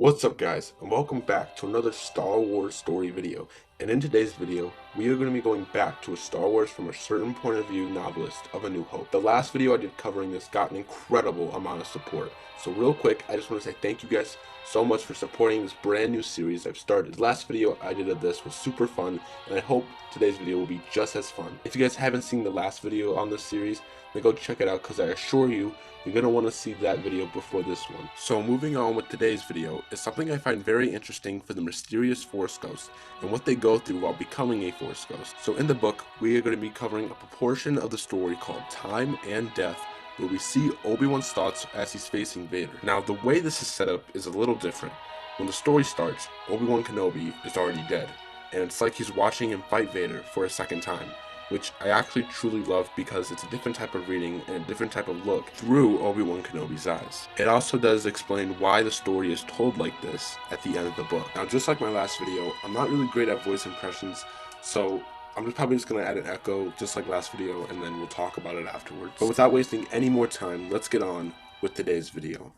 What's up guys, and welcome back to another Star Wars story video. And in today's video, we are going to be going back to a Star Wars from a certain point of view novelist of A New Hope. The last video I did covering this got an incredible amount of support. So real quick, I just want to say thank you guys so much for supporting this brand new series I've started. The last video I did of this was super fun, and I hope today's video will be just as fun. If you guys haven't seen the last video on this series, then go check it out because I assure you, you're going to want to see that video before this one. So moving on with today's video is something I find very interesting for the mysterious Force Ghosts and what they go through while becoming a Force Ghost. So in the book, we are going to be covering a proportion of the story called Time and Death, where we see Obi-Wan's thoughts as he's facing Vader. Now the way this is set up is a little different. When the story starts, Obi-Wan Kenobi is already dead, and it's like he's watching him fight Vader for a second time, which I actually truly love because it's a different type of reading and a different type of look through Obi-Wan Kenobi's eyes. It also does explain why the story is told like this at the end of the book. Now just like my last video, I'm not really great at voice impressions, so I'm probably just going to add an echo just like last video and then we'll talk about it afterwards. But without wasting any more time, let's get on with today's video.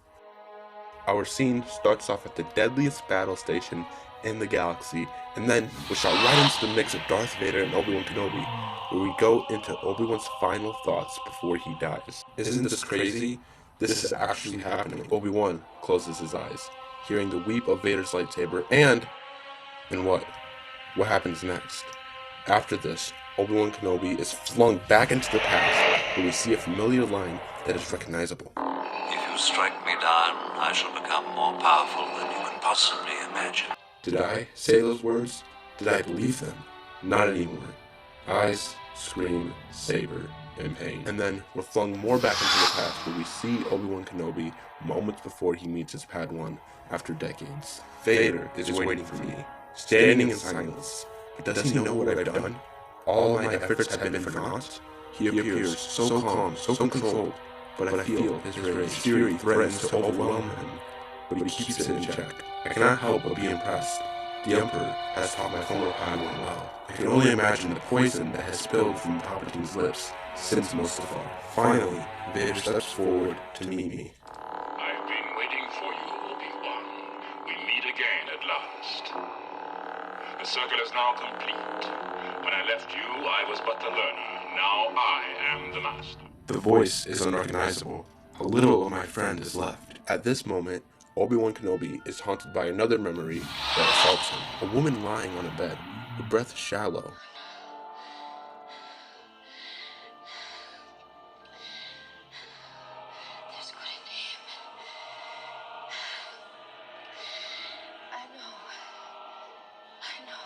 Our scene starts off at the deadliest battle station in the galaxy, and then we're shot right into the mix of Darth Vader and Obi-Wan Kenobi, where we go into Obi-Wan's final thoughts before he dies. Isn't this crazy? This is actually happening. Obi-Wan closes his eyes, hearing the weep of Vader's lightsaber, and what? What happens next? After this, Obi-Wan Kenobi is flung back into the past, where we see a familiar line that is recognizable. If you strike me down, I shall become more powerful than you can possibly imagine. Did I say those words? Did I believe them? Not anymore. Eyes scream saber in pain. And then we're flung more back into the past, where we see Obi-Wan Kenobi moments before he meets his Padawan after decades. Vader is waiting for me, standing in silence. But does he know what I've done? All my efforts have been for naught? He appears so calm, so controlled, but I feel his rage. Fury threatens to overwhelm him, but he keeps it in check. I cannot help but be impressed. The Emperor has taught my former Padawan well. I can only imagine the poison that has spilled from Palpatine's lips since Mustafa. Finally, Vader steps forward to meet me. I've been waiting for you, Obi-Wan. We meet again at last. The circle is now complete. When I left you, I was but the learner. Now I am the master. The voice is unrecognizable. A little of my friend is left. At this moment, Obi-Wan Kenobi is haunted by another memory that assaults him. A woman lying on a bed, her breath shallow. There's good in him. I know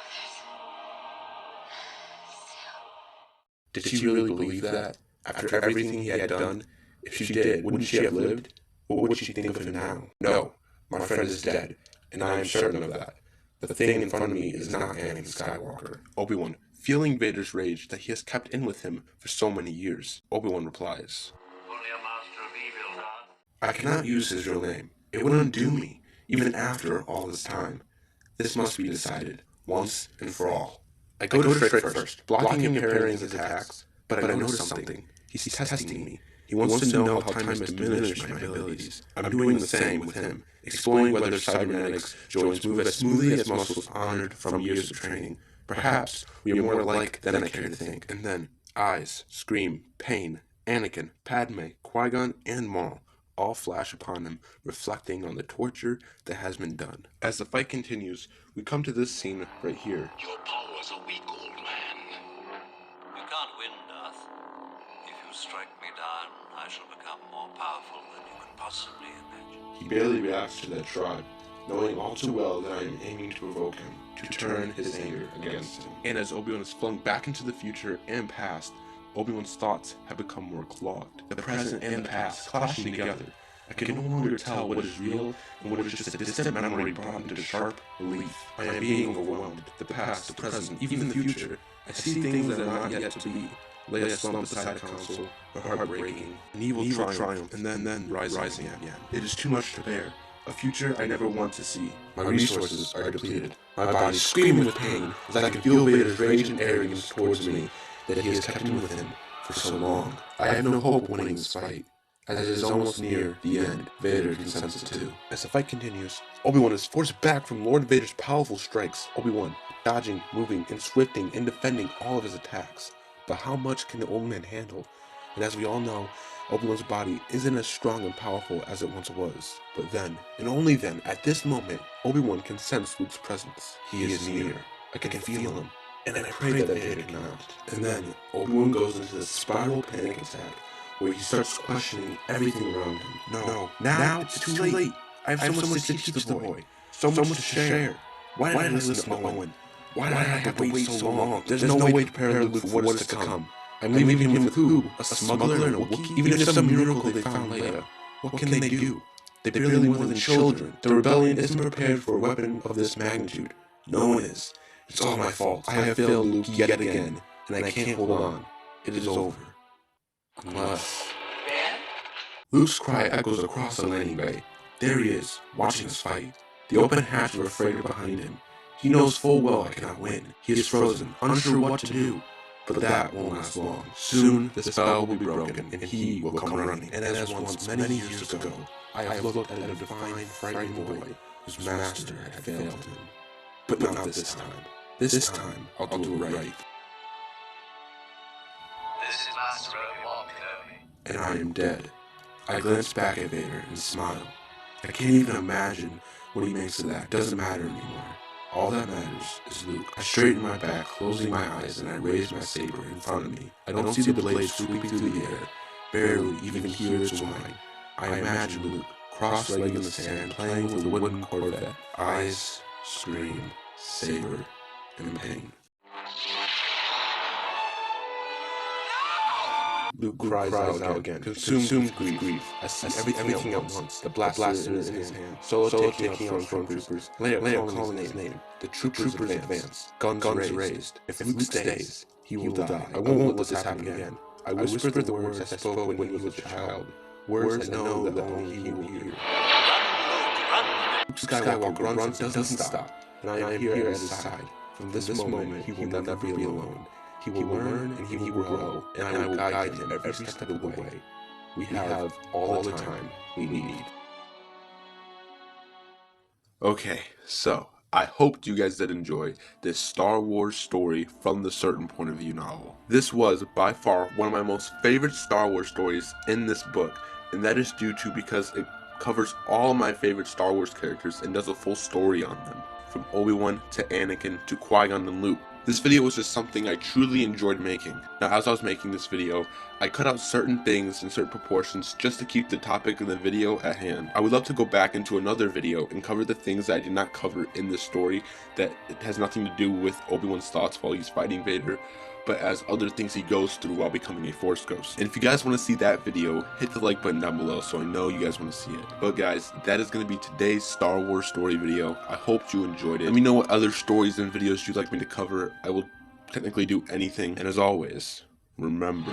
there's Did she really believe that? After everything he had done? If she did, wouldn't she have lived? What would she think of him now? No, my friend is dead, and I am certain of that. The thing in front of me is not Anakin Skywalker. Obi-Wan, feeling Vader's rage that he has kept in with him for so many years. Obi-Wan replies, Only a master of evil, Darth. I cannot use his real name. It would undo me, even after all this time. This must be decided, once and for all. I go to Frick first, blocking him and parrying his attacks, but I notice something. He's testing me. He wants to know how time has diminished my abilities. I'm doing the same with him, exploring whether cybernetics joints move as smoothly as muscles honored from years of training. Perhaps we are more alike than I care to think. And then, eyes, scream, pain, Anakin, Padme, Qui-Gon, and Maul all flash upon him, reflecting on the torture that has been done. As the fight continues, we come to this scene right here. Your powers are weak, old man. You can't win, Darth. If you strike me down, I shall become more powerful than you can possibly imagine. He barely reacts to that tribe, knowing all too well that I am aiming to provoke him, to turn his anger against him. And as Obi-Wan is flung back into the future and past, Obi-Wan's thoughts have become more clogged. The present and the past clashing together. I can no longer tell what is real and what is just a distant memory brought into sharp relief. I am being overwhelmed. The past, the present, even the future. I see things that are not yet to be. Leia slumped beside a console, her heart breaking. An evil triumph, and then rising again. It is too much to bear. A future I never want to see. My resources are depleted. My body screaming with pain as I can feel Vader's rage and arrogance towards me that he has kept me with him for so long. I have no hope of winning this fight. As it is almost near the end, Vader can sense it too. As the fight continues, Obi-Wan is forced back from Lord Vader's powerful strikes. Obi-Wan dodging, moving, and swifting and defending all of his attacks. But how much can the old man handle? And as we all know, Obi-Wan's body isn't as strong and powerful as it once was. But then, and only then, at this moment, Obi-Wan can sense Luke's presence. He is near. I can feel him. And I pray that Vader cannot. And then, Obi-Wan goes into the spiral panic attack, where he starts questioning everything around him. No, now it's too late. I have so much to teach the boy. So much to share. Why did I listen to Owen? Why did I have to wait so long? There's no way to prepare Luke for what is to come. I'm leaving him with who? A smuggler and a Wookiee? Even if some miracle they found Leia, what can they do? They're barely more than children. The rebellion isn't prepared for a weapon of this magnitude. No one is. It's all my fault. I have failed Luke yet again, and I can't hold on. It is over. Unless... Luke's cry echoes across the landing bay. There he is, watching us fight. The open hatch of freighter behind him. He knows full well I cannot win. He is frozen, unsure what to do. But that won't last long. Soon, the spell will be broken, and he will come running. And as once, many years ago, I have looked at a defiant, frightened boy whose master had failed him. But not this time. This time, I'll do it right. This is Master Obi-Wan Kenobi. And I am dead. I glance back at Vader and smile. I can't even imagine what he makes of that. It doesn't matter anymore. All that matters is Luke. I straighten my back, closing my eyes, and I raise my saber in front of me. I don't see the blade swooping through the air, barely even hear its whine. I imagine Luke, cross-legged in the sand, playing with a wooden Corvette. Eyes, scream, saber, and pain. Luke cries out again, consumed with grief. I see everything at once. The blaster in his hand. Solo taking out stormtroopers. Leia calling his name. The troopers advance. Guns raised. If Luke stays, he will die. I won't let this happen again. I whisper the words I spoke when he was a child. Words I know that only he will hear. Luke Skywalker runs and doesn't stop. And I am here at his side. From this moment, he will never be alone. He will learn and he will grow, and I will guide him every step of the way. We have all the time we need. Okay, so I hope you guys did enjoy this Star Wars story from the Certain Point of View novel. This was by far one of my most favorite Star Wars stories in this book, and that is due to because it covers all my favorite Star Wars characters and does a full story on them, from Obi-Wan to Anakin to Qui-Gon and Luke. This video was just something I truly enjoyed making. Now, as I was making this video, I cut out certain things in certain proportions just to keep the topic of the video at hand. I would love to go back into another video and cover the things that I did not cover in this story that it has nothing to do with Obi-Wan's thoughts while he's fighting Vader, but as other things he goes through while becoming a Force Ghost. And if you guys want to see that video, hit the like button down below so I know you guys want to see it. But guys, that is going to be today's Star Wars story video. I hope you enjoyed it. Let me know what other stories and videos you'd like me to cover. I will technically do anything. And as always, remember...